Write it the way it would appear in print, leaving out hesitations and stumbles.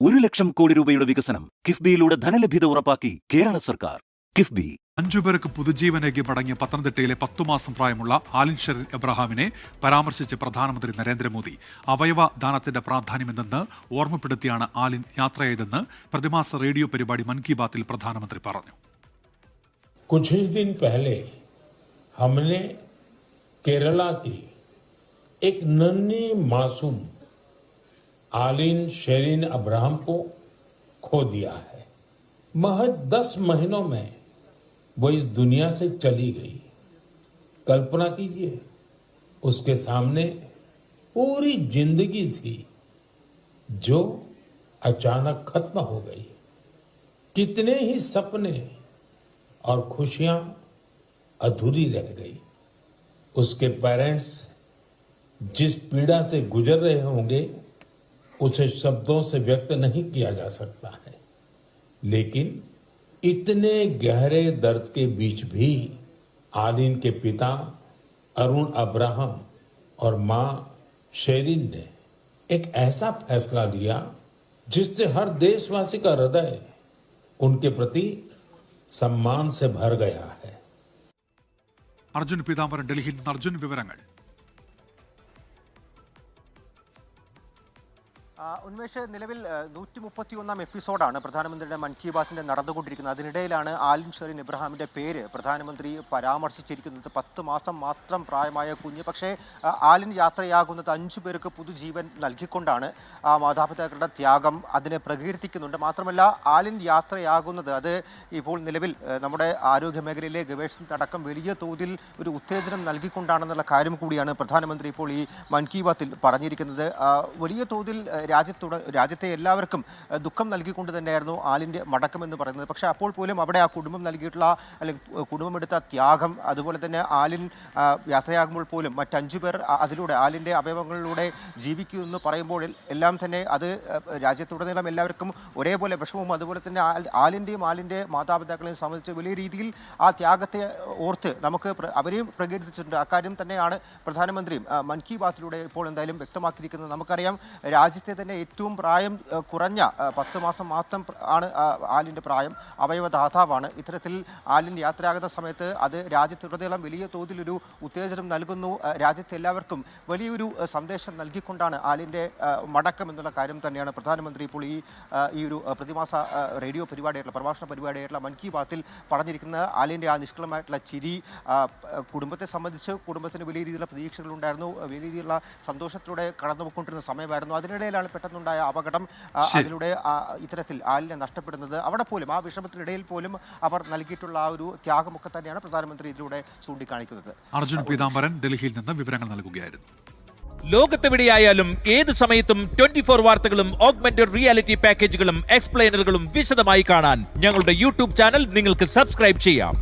1 ലക്ഷം കോടി രൂപയുടെ വികസനം കിഫ്ബിയിലൂടെ ധനലഭ്യത ഉറപ്പാക്കി കേരള സർക്കാർ. കിഫ്ബി 5 പേർക്ക് പുതുജീവനേകി മടങ്ങിയ പത്തനംതിട്ടയിലെ 10 മാസം പ്രായമുള്ള ആലിൻ ഷെറിൻ എബ്രഹാമിനെ പരാമർശിച്ച് പ്രധാനമന്ത്രി നരേന്ദ്രമോദി. അവയവ ദാനത്തിന്റെ പ്രാധാന്യമെന്തെന്ന് ഓർമ്മപ്പെടുത്തിയാണ് ആലിൻ യാത്രയായതെന്ന് പ്രതിമാസ റേഡിയോ പരിപാടി മൻ കി ബാത്തിൽ പ്രധാനമന്ത്രി പറഞ്ഞു. कुछ ही दिन पहले हमने केरला की एक नन्ही मासूम आलिन शेरिन अब्राहम को खो दिया है. महज 10 महीनों में वो इस दुनिया से चली गई. कल्पना कीजिए, उसके सामने पूरी जिंदगी थी जो अचानक खत्म हो गई. कितने ही सपने और खुशियां अधूरी रह गई. उसके पेरेंट्स जिस पीड़ा से गुजर रहे होंगे उसे शब्दों से व्यक्त नहीं किया जा सकता है. लेकिन इतने गहरे दर्द के बीच भी आलिन के पिता अरुण अब्राहम और मां शेरिन ने एक ऐसा फैसला लिया जिससे हर देशवासी का हृदय उनके प्रति सम्मान से भर गया है. അർജുൻ പീതാംബരൻ ഡൽഹിയിൽ നിന്ന്. അർജുൻ, വിവരങ്ങൾ. ഉന്മേഷ്, നിലവിൽ 131 എപ്പിസോഡാണ് പ്രധാനമന്ത്രിയുടെ മൻ കി ബാത്തിന്റെ നടന്നുകൊണ്ടിരിക്കുന്നത്. അതിനിടയിലാണ് ആലിൻ ഷെറിൻ എബ്രഹാമിന്റെ പേര് പ്രധാനമന്ത്രി പരാമർശിച്ചിരിക്കുന്നത്. 10 മാസം മാത്രം പ്രായമായ കുഞ്ഞ്. പക്ഷേ ആലിൻ യാത്രയാകുന്നത് 5 പേർക്ക് പുതുജീവൻ നൽകിക്കൊണ്ടാണ്. മാതാപിതാക്കളുടെ ത്യാഗം അതിനെ പ്രകീർത്തിക്കുന്നുണ്ട്. മാത്രമല്ല, ആലിൻ യാത്രയാകുന്നത് അത് ഇപ്പോൾ നിലവിൽ നമ്മുടെ ആരോഗ്യ മേഖലയിലെ ഗവേഷണത്തിനടക്കം വലിയ തോതിൽ ഒരു ഉത്തേജനം നൽകിക്കൊണ്ടാണെന്നുള്ള കാര്യം കൂടിയാണ് പ്രധാനമന്ത്രി ഇപ്പോൾ ഈ മൻ കി ബാത്തിൽ പറഞ്ഞിരിക്കുന്നത്. വലിയ തോതിൽ രാജ്യത്തെ എല്ലാവർക്കും ദുഃഖം നൽകിക്കൊണ്ട് തന്നെയായിരുന്നു ആലിൻ്റെ മടക്കമെന്ന് പറയുന്നത്. പക്ഷേ അപ്പോൾ പോലും അവിടെ ആ കുടുംബം നൽകിയിട്ടുള്ള അല്ലെങ്കിൽ കുടുംബമെടുത്ത ത്യാഗം, അതുപോലെ തന്നെ ആലിൻ യാത്രയാകുമ്പോൾ പോലും മറ്റ്5 പേർ അതിലൂടെ ആലിൻ്റെ അവയവങ്ങളിലൂടെ ജീവിക്കുമെന്ന് പറയുമ്പോൾ എല്ലാം തന്നെ അത് രാജ്യത്തുടനീളം എല്ലാവർക്കും ഒരേപോലെ വിഷമവും അതുപോലെ തന്നെ ആലിൻ്റെയും ആലിൻ്റെ മാതാപിതാക്കളെയും സംബന്ധിച്ച് വലിയ രീതിയിൽ ആ ത്യാഗത്തെ ഓർത്ത് നമുക്ക് അവരെയും പ്രകീർത്തിച്ചിട്ടുണ്ട്. അക്കാര്യം തന്നെയാണ് പ്രധാനമന്ത്രിയും മൻ കി ബാത്തിലൂടെ ഇപ്പോൾ എന്തായാലും വ്യക്തമാക്കിയിരിക്കുന്നത്. നമുക്കറിയാം, രാജ്യത്തെ തന്നെ ഏറ്റവും പ്രായം കുറഞ്ഞ 10 മാസം മാത്രം ആണ് ആലിൻ്റെ പ്രായം. അവയവദാതാവാണ്. ഇത്തരത്തിൽ ആലിൻ യാത്രയാകുന്ന സമയത്ത് അത് രാജ്യത്തുടനീളം വലിയ തോതിലൊരു ഉത്തേജനം നൽകുന്നു. രാജ്യത്തെ എല്ലാവർക്കും വലിയൊരു സന്ദേശം നൽകിക്കൊണ്ടാണ് ആലിൻ്റെ മടക്കം എന്നുള്ള കാര്യം തന്നെയാണ് പ്രധാനമന്ത്രി ഇപ്പോൾ ഈ ഒരു പ്രതിമാസ റേഡിയോ പരിപാടിയായിട്ടുള്ള പ്രഭാഷണ പരിപാടിയായിട്ടുള്ള മൻ കി ബാത്തിൽ പറഞ്ഞിരിക്കുന്നത്. ആലിൻ്റെ ആ നിഷ്കളമായിട്ടുള്ള ചിരി കുടുംബത്തെ സംബന്ധിച്ച് കുടുംബത്തിന് വലിയ രീതിയിലുള്ള പ്രതീക്ഷകളുണ്ടായിരുന്നു. വലിയ രീതിയിലുള്ള സന്തോഷത്തിലൂടെ കടന്നുപോയിക്കൊണ്ടിരുന്ന സമയമായിരുന്നു. അതിനിടയിലാണ് പെട്ടെന്നുണ്ടായ അപകടം. അതിലൂടെ ഇത്തരത്തിൽ ആലിനെ നഷ്ടപ്പെടുന്നത്. അവിടെ പോലും ആ വിഷമത്തിനിടയിൽ പോലും അവർ നൽകിയിട്ടുള്ള ആ ഒരു ത്യാഗമൊക്കെ തന്നെയാണ് പ്രധാനമന്ത്രി ഇതിലൂടെ ചൂണ്ടിക്കാണിക്കുന്നത്. അർജുൻ പീതാംബരൻ ഡൽഹിയിൽ നിന്ന് വിവരങ്ങൾ നൽകുകയായിരുന്നു. ലോകത്തെവിടെയായാലും ഏത് സമയത്തും 24 വാർത്തകളും ഓഗ്മെന്റഡ് റിയാലിറ്റി പാക്കേജുകളും എക്സ്പ്ലെയിനറുകളും വിശദമായി കാണാൻ ഞങ്ങളുടെ യൂട്യൂബ് ചാനൽ നിങ്ങൾക്ക് സബ്സ്ക്രൈബ് ചെയ്യാം.